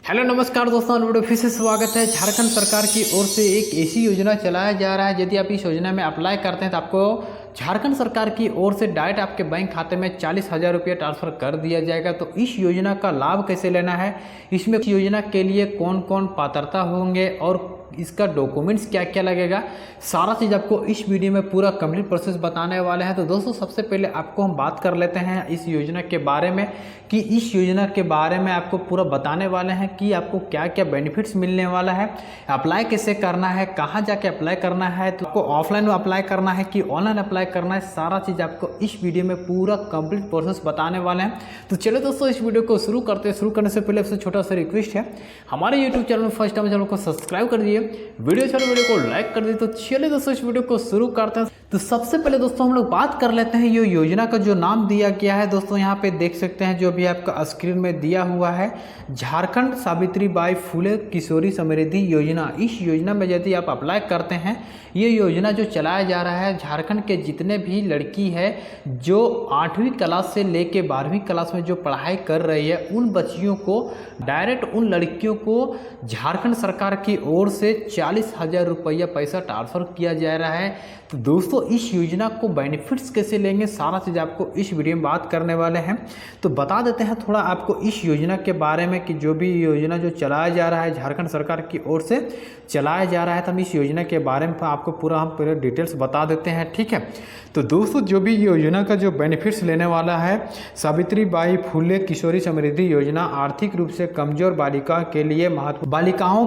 Hello नमस्कार दोस्तों, video फिर से स्वागत है। झारखंड सरकार की ओर से एक ऐसी योजना चलाया जा रहा है, यदि आप इस योजना में अप्लाई करते हैं तो आपको झारखंड सरकार की ओर से डायरेक्ट आपके बैंक खाते में 40,000 रुपये ट्रांसफ़र कर दिया जाएगा। तो इस योजना का लाभ कैसे लेना है, इसमें इस योजना के लिए कौन कौन पात्रता होंगे और इसका डॉक्यूमेंट्स क्या क्या लगेगा, सारा चीज़ आपको इस वीडियो में पूरा कंप्लीट प्रोसेस बताने वाले हैं। तो दोस्तों सबसे पहले आपको हम बात कर लेते हैं इस योजना के बारे में कि इस योजना के बारे में आपको पूरा बताने वाले हैं कि आपको क्या क्या बेनिफिट्स मिलने वाला है, अप्लाई कैसे करना है, कहाँ जाके अप्लाई करना है, तो आपको ऑफलाइन अप्लाई करना है कि ऑनलाइन अप्लाई करना है, सारा चीज़ आपको इस वीडियो में पूरा कंप्लीट प्रोसेस बताने वाले हैं। तो चलो दोस्तों इस वीडियो को शुरू करते हैं। शुरू करने से पहले आपसे छोटा सा रिक्वेस्ट है, हमारे यूट्यूब चैनल में फर्स्ट टाइम चैनल को सब्सक्राइब कर दिए, वीडियो को लाइक कर दिए। तो चलिए दोस्तों इस वीडियो को शुरू करते हैं। तो सबसे पहले दोस्तों हम लोग बात कर लेते हैं ये योजना का जो नाम दिया गया है। दोस्तों यहाँ पे देख सकते हैं जो भी आपका स्क्रीन में दिया हुआ है, झारखंड सावित्री बाई फुले किशोरी समृद्धि योजना। इस योजना में यदि आप अप्लाई करते हैं, ये योजना जो चलाया जा रहा है, झारखंड के जितने भी लड़की है जो 8वीं क्लास से लेके 12वीं क्लास में जो पढ़ाई कर रही है, उन बच्चियों को डायरेक्ट उन लड़कियों को झारखंड सरकार की ओर से 40,000 रुपया पैसा ट्रांसफ़र किया जा रहा है। तो दोस्तों इस योजना को बेनिफिट्स कैसे लेंगे, सारा चीज़ आपको इस वीडियो में बात करने वाले हैं। तो बता देते हैं थोड़ा आपको इस योजना के बारे में कि जो भी योजना जो चलाया जा रहा है झारखंड सरकार की ओर से चलाया जा रहा है, तो हम इस योजना के बारे में आपको पूरा हम पूरे डिटेल्स बता देते हैं, ठीक है। तो दोस्तों जो भी योजना का जो बेनिफिट्स लेने वाला है, सावित्री बाई फुले किशोरी समृद्धि योजना आर्थिक रूप से कमजोर बालिकाओं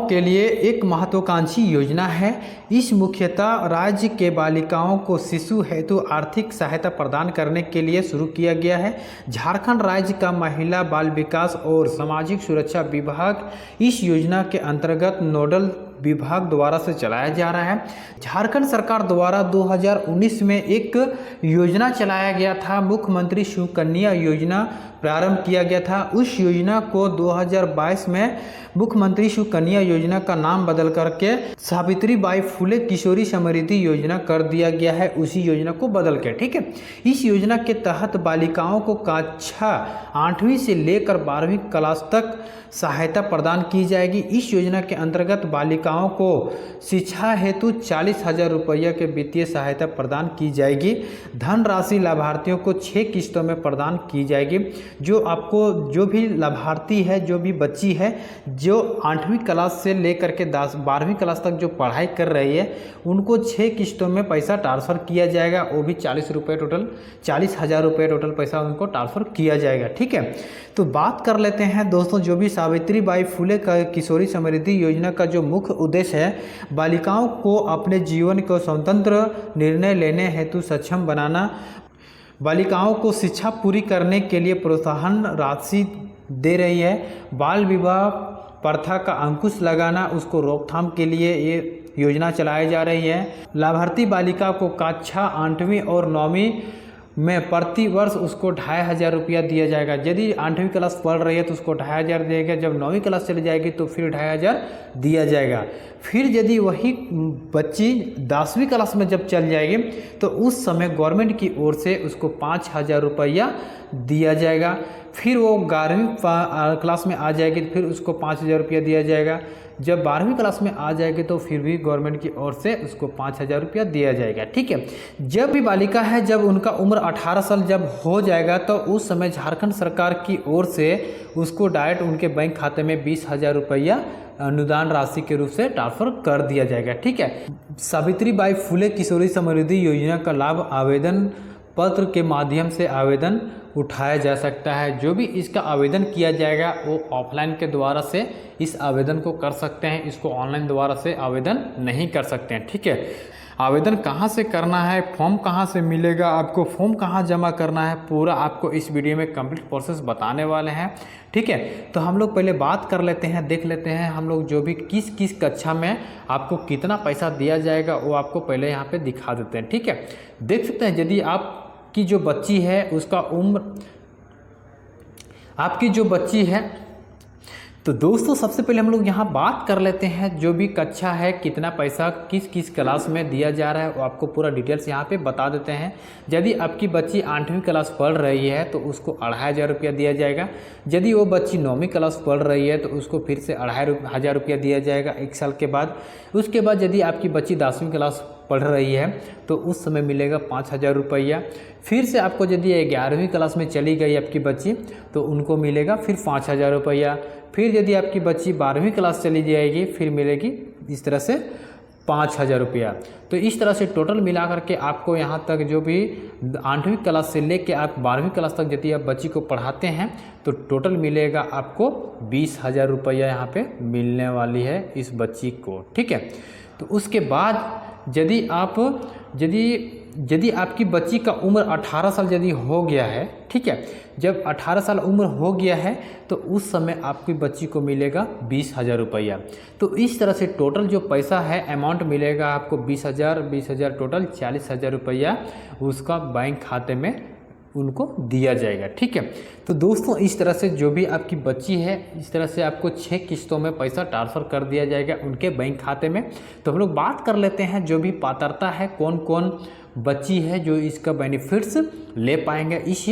के लिए एक महत्वाकांक्षी योजना है। इस मुख्यतः राज्य के बालिकाओं को शिशु हेतु आर्थिक सहायता प्रदान करने के लिए शुरू किया गया है। झारखंड राज्य का महिला बाल विकास और सामाजिक सुरक्षा विभाग इस योजना के अंतर्गत नोडल विभाग द्वारा से चलाया जा रहा है। झारखंड सरकार द्वारा 2019 में एक योजना चलाया गया था, मुख्यमंत्री सुकन्या योजना प्रारंभ किया गया था। उस योजना को 2022 में मुख्यमंत्री सुकन्या योजना का नाम बदल करके सावित्री बाई फुले किशोरी समृद्धि योजना कर दिया गया है, उसी योजना को बदल के, ठीक है। इस योजना के तहत बालिकाओं को कक्षा 8वीं से लेकर 12वीं क्लास तक सहायता प्रदान की जाएगी। इस योजना के अंतर्गत बालिकाओं को शिक्षा हेतु 40,000 रुपये के वित्तीय सहायता प्रदान की जाएगी। धनराशि लाभार्थियों को 6 किस्तों में प्रदान की जाएगी। जो आपको जो भी लाभार्थी है, जो भी बच्ची है जो 8वीं क्लास से लेकर के 12वीं क्लास तक जो पढ़ाई कर रही है, उनको 6 किस्तों में पैसा ट्रांसफ़र किया जाएगा। वो भी 40,000 रुपये टोटल पैसा उनको ट्रांसफ़र किया जाएगा, ठीक है। तो बात कर लेते हैं दोस्तों जो भी सावित्री बाई फुले का किशोरी समृद्धि योजना का जो मुख्य उद्देश्य है, बालिकाओं को अपने जीवन को स्वतंत्र निर्णय लेने हेतु सक्षम बनाना, बालिकाओं को शिक्षा पूरी करने के लिए प्रोत्साहन राशि दे रही है, बाल विवाह प्रथा का अंकुश लगाना, उसको रोकथाम के लिए ये योजना चलाई जा रही है। लाभार्थी बालिका को कक्षा 8वीं और 9वीं में प्रति वर्ष उसको 2,500 रुपया दिया जाएगा। यदि 8वीं क्लास पढ़ रही है तो उसको 2,500 दिएगा, जब 9वीं क्लास चली जाएगी तो फिर 2,500 दिया जाएगा। फिर यदि वही बच्ची 10वीं क्लास में जब चल जाएगी तो उस समय गवर्नमेंट की ओर से उसको 5,000 रुपया दिया जाएगा। फिर वो 11वीं क्लास में आ जाएगी तो फिर उसको 5,000 रुपया दिया जाएगा। जब 12वीं क्लास में आ जाएगी तो फिर भी गवर्नमेंट की ओर से उसको 5,000 रुपया दिया जाएगा, ठीक है। जब भी बालिका है, जब उनका उम्र 18 साल जब हो जाएगा तो उस समय झारखंड सरकार की ओर से उसको डायरेक्ट उनके बैंक खाते में 20,000 रुपया अनुदान राशि के रूप से ट्रांसफ़र कर दिया जाएगा, ठीक है। सावित्री बाई फुले किशोरी समृद्धि योजना का लाभ आवेदन पत्र के माध्यम से आवेदन उठाया जा सकता है। जो भी इसका आवेदन किया जाएगा वो ऑफलाइन के द्वारा से इस आवेदन को कर सकते हैं, इसको ऑनलाइन द्वारा से आवेदन नहीं कर सकते हैं, ठीक है। आवेदन कहाँ से करना है, फॉर्म कहाँ से मिलेगा, आपको फॉर्म कहाँ जमा करना है, पूरा आपको इस वीडियो में कंप्लीट प्रोसेस बताने वाले हैं, ठीक है। तो हम लोग पहले बात कर लेते हैं, देख लेते हैं हम लोग जो भी किस किस कक्षा में आपको कितना पैसा दिया जाएगा वो आपको पहले यहाँ पे दिखा देते हैं, ठीक है। देख सकते हैं यदि आपकी जो बच्ची है उसका उम्र, आपकी जो बच्ची है तो दोस्तों सबसे पहले हम लोग यहाँ बात कर लेते हैं जो भी कक्षा है, कितना पैसा किस किस क्लास में दिया जा रहा है, वो आपको पूरा डिटेल्स यहाँ पे बता देते हैं। यदि आपकी बच्ची 8वीं क्लास पढ़ रही है तो उसको 2500 रुपया दिया जाएगा। यदि वो बच्ची 9वीं क्लास पढ़ रही है तो उसको फिर से 2500 रुपया दिया जाएगा 1 साल के बाद। उसके बाद यदि आपकी बच्ची 10वीं क्लास पढ़ रही है तो उस समय मिलेगा 5000 रुपया। फिर से आपको यदि 11वीं क्लास में चली गई आपकी बच्ची तो उनको मिलेगा फिर 5000 रुपया। फिर यदि आपकी बच्ची 12वीं क्लास चली जाएगी फिर मिलेगी इस तरह से 5000 रुपया। तो इस तरह से टोटल मिला करके आपको यहाँ तक जो भी 8वीं क्लास से लेके आप 12वीं क्लास तक यदि आप बच्ची को पढ़ाते हैं तो टोटल मिलेगा आपको 20,000 रुपया यहाँ पे मिलने वाली है इस बच्ची को, ठीक है। तो उसके बाद यदि आपकी बच्ची का उम्र 18 साल यदि हो गया है, ठीक है, जब 18 साल उम्र हो गया है तो उस समय आपकी बच्ची को मिलेगा 20,000 रुपया। तो इस तरह से टोटल जो पैसा है अमाउंट मिलेगा आपको 20,000 टोटल 40,000 रुपया उसका बैंक खाते में उनको दिया जाएगा, ठीक है। तो दोस्तों इस तरह से जो भी आपकी बच्ची है इस तरह से आपको 6 किस्तों में पैसा ट्रांसफ़र कर दिया जाएगा उनके बैंक खाते में। तो हम लोग बात कर लेते हैं जो भी पात्रता है, कौन कौन बच्ची है जो इसका बेनिफिट्स ले पाएंगे। इस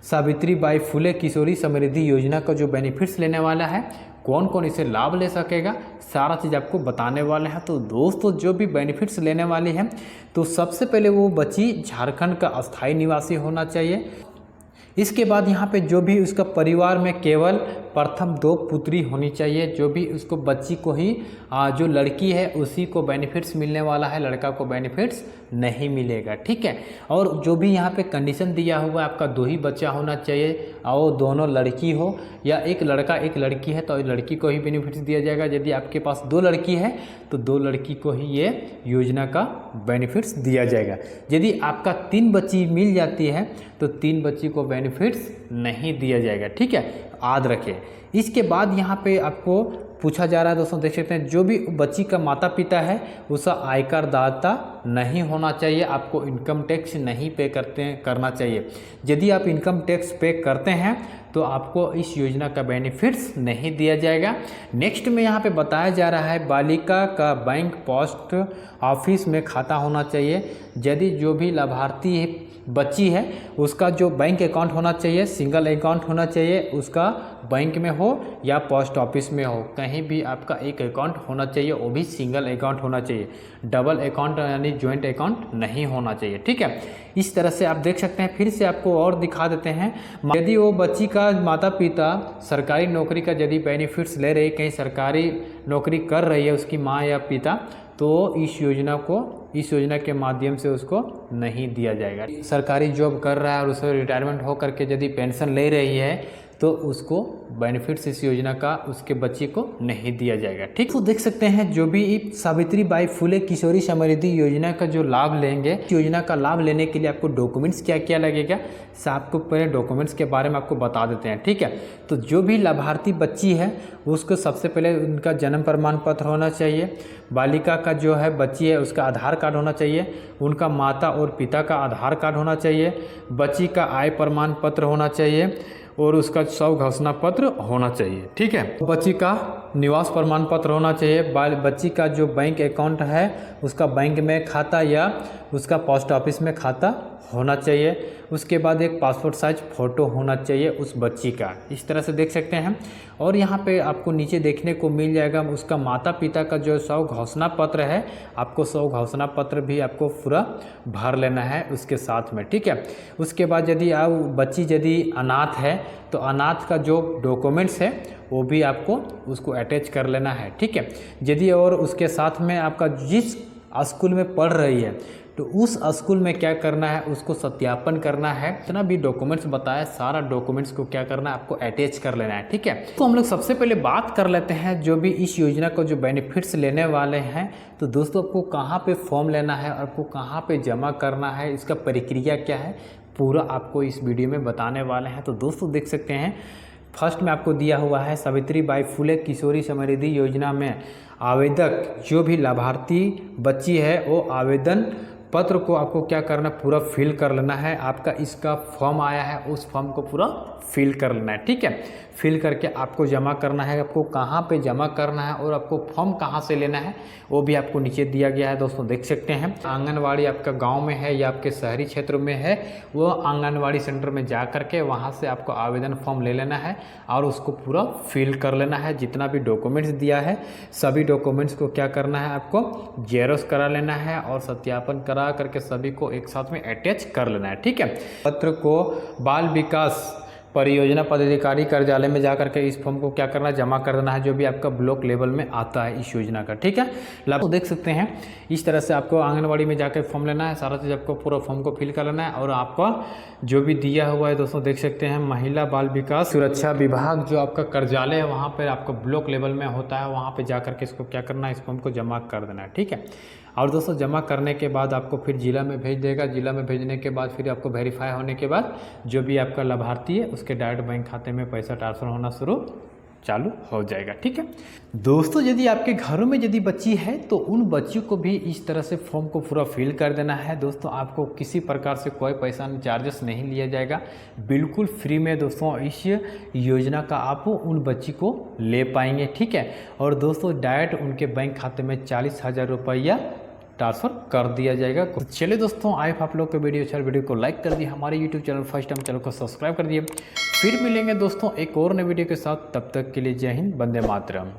सावित्रीबाई फुले किशोरी समृद्धि योजना का जो बेनिफिट्स लेने वाला है, कौन कौन इसे लाभ ले सकेगा, सारा चीज़ आपको बताने वाले हैं। तो दोस्तों जो भी बेनिफिट्स लेने वाली है तो सबसे पहले वो बच्ची झारखंड का अस्थायी निवासी होना चाहिए। इसके बाद यहाँ पे जो भी उसका परिवार में केवल प्रथम 2 पुत्री होनी चाहिए। जो भी उसको बच्ची को ही जो लड़की है उसी को बेनिफिट्स मिलने वाला है, लड़का को बेनिफिट्स नहीं मिलेगा, ठीक है। और जो भी यहाँ पे कंडीशन दिया हुआ है आपका 2 ही बच्चा होना चाहिए और दोनों लड़की हो या एक लड़का एक लड़की है तो लड़की को ही बेनिफिट्स दिया जाएगा। यदि आपके पास 2 लड़की है तो 2 लड़की को ही ये योजना का बेनिफिट्स दिया जाएगा। यदि आपका 3 बच्ची मिल जाती है तो 3 बच्ची को बेनिफिट्स नहीं दिया जाएगा, ठीक है, याद रखें। इसके बाद यहाँ पे आपको पूछा जा रहा है दोस्तों, देख सकते हैं जो भी बच्ची का माता पिता है उसका आयकर दाता नहीं होना चाहिए, आपको इनकम टैक्स नहीं पे करना चाहिए। यदि आप इनकम टैक्स पे करते हैं तो आपको इस योजना का बेनिफिट्स नहीं दिया जाएगा। नेक्स्ट में यहाँ पे बताया जा रहा है बालिका का बैंक पोस्ट ऑफिस में खाता होना चाहिए। यदि जो भी लाभार्थी बच्ची है उसका जो बैंक अकाउंट होना चाहिए, सिंगल अकाउंट होना चाहिए, उसका बैंक में हो या पोस्ट ऑफिस में हो, कहीं भी आपका एक अकाउंट होना चाहिए, वो भी सिंगल अकाउंट होना चाहिए, डबल अकाउंट यानी जॉइंट अकाउंट नहीं होना चाहिए, ठीक है। इस तरह से आप देख सकते हैं। फिर से आपको और दिखा देते हैं, यदि वो बच्ची का माता पिता सरकारी नौकरी का यदि बेनिफिट्स ले रही, कहीं सरकारी नौकरी कर रही है उसकी माँ या पिता, तो इस योजना के माध्यम से उसको नहीं दिया जाएगा। सरकारी जॉब कर रहा है और उसे रिटायरमेंट हो करके यदि पेंशन ले रही है तो उसको बेनिफिट्स इस योजना का उसके बच्चे को नहीं दिया जाएगा, ठीक। तो देख सकते हैं जो भी सावित्रीबाई फुले किशोरी समृद्धि योजना का जो लाभ लेंगे, योजना का लाभ लेने के लिए आपको डॉक्यूमेंट्स क्या क्या लगेगा, आपको पहले डॉक्यूमेंट्स के बारे में आपको बता देते हैं, ठीक है। तो जो भी लाभार्थी बच्ची है उसको सबसे पहले उनका जन्म प्रमाण पत्र होना चाहिए, बालिका का जो है बच्ची है उसका आधार कार्ड होना चाहिए, उनका माता और पिता का आधार कार्ड होना चाहिए, बच्ची का आय प्रमाण पत्र होना चाहिए और उसका स्व घोषणा पत्र होना चाहिए, ठीक है। बच्ची का निवास प्रमाण पत्र होना चाहिए, बच्ची का जो बैंक अकाउंट है उसका बैंक में खाता या उसका पोस्ट ऑफिस में खाता होना चाहिए। उसके बाद एक पासपोर्ट साइज फ़ोटो होना चाहिए उस बच्ची का, इस तरह से देख सकते हैं। और यहाँ पे आपको नीचे देखने को मिल जाएगा उसका माता पिता का जो स्व घोषणा पत्र है, आपको स्व घोषणा पत्र भी आपको पूरा भर लेना है उसके साथ में, ठीक है। उसके बाद यदि आप बच्ची यदि अनाथ है तो अनाथ का जो डॉक्यूमेंट्स है वो भी आपको उसको अटैच कर लेना है, ठीक है। यदि और उसके साथ में आपका जिस स्कूल में पढ़ रही है तो उस स्कूल में क्या करना है उसको सत्यापन करना है, जितना भी डॉक्यूमेंट्स बताया सारा डॉक्यूमेंट्स को क्या करना है आपको अटैच कर लेना है, ठीक है। तो हम लोग सबसे पहले बात कर लेते हैं जो भी इस योजना को जो बेनिफिट्स लेने वाले हैं। तो दोस्तों आपको कहाँ पे फॉर्म लेना है, आपको कहाँ पे जमा करना है, इसका प्रक्रिया क्या है, पूरा आपको इस वीडियो में बताने वाले हैं। तो दोस्तों देख सकते हैं फर्स्ट में आपको दिया हुआ है सावित्रीबाई फुले किशोरी समृद्धि योजना में आवेदक जो भी लाभार्थी बच्ची है वो आवेदन पत्र को आपको क्या करना है, पूरा फिल कर लेना है। आपका इसका फॉर्म आया है, उस फॉर्म को पूरा फिल कर लेना है, ठीक है। फिल करके आपको जमा करना है। आपको कहाँ पे जमा करना है और आपको फॉर्म कहाँ से लेना है वो भी आपको नीचे दिया गया है दोस्तों, देख सकते हैं। आंगनवाड़ी आपका गांव में है या आपके शहरी क्षेत्र में है, वो आंगनवाड़ी सेंटर में जा करके वहाँ से आपको आवेदन फॉर्म ले लेना है और उसको पूरा फिल कर लेना है। जितना भी डॉक्यूमेंट्स दिया है सभी डॉक्यूमेंट्स को क्या करना है, आपको जेरोक्स करा लेना है और सत्यापन करा करके सभी को एक साथ में अटैच कर लेना है, ठीक है। पत्र को बाल विकास परियोजना पदाधिकारी कार्यालय में जाकर के इस फॉर्म को क्या करना है, जमा कर देना है, जो भी आपका ब्लॉक लेवल में आता है इस योजना का, ठीक है। लाभ देख सकते हैं इस तरह से आपको आंगनवाड़ी में जाकर फॉर्म लेना है, सारा चीज़ आपको पूरा फॉर्म को फिल कर लेना है। और आपका जो भी दिया हुआ है दोस्तों देख सकते हैं, महिला बाल विकास सुरक्षा विभाग जो आपका कार्यालय है वहाँ पर आपका ब्लॉक लेवल में होता है, वहाँ पर जा करके इसको क्या करना है, इस फॉर्म को जमा कर देना है, ठीक है। और दोस्तों जमा करने के बाद आपको फिर जिला में भेज देगा। जिला में भेजने के बाद फिर आपको वेरीफाई होने के बाद जो भी आपका लाभार्थी है उसके डायरेक्ट बैंक खाते में पैसा ट्रांसफ़र होना चालू हो जाएगा, ठीक है। दोस्तों यदि आपके घरों में यदि बच्ची है तो उन बच्चियों को भी इस तरह से फॉर्म को पूरा फिल कर देना है दोस्तों। आपको किसी प्रकार से कोई पैसा चार्जेस नहीं लिया जाएगा, बिल्कुल फ्री में दोस्तों इस योजना का आप उन बच्ची को ले पाएंगे, ठीक है। और दोस्तों डायरेक्ट उनके बैंक खाते में 40,000 रुपया ट्रांसफ़र कर दिया जाएगा। चलिए दोस्तों, आई आप लोग को वीडियो अच्छा, वीडियो को लाइक कर दिए, हमारे YouTube channel first time channel को सब्सक्राइब कर दिए। फिर मिलेंगे दोस्तों एक और नए वीडियो के साथ, तब तक के लिए जय हिंद, वंदे मातरम।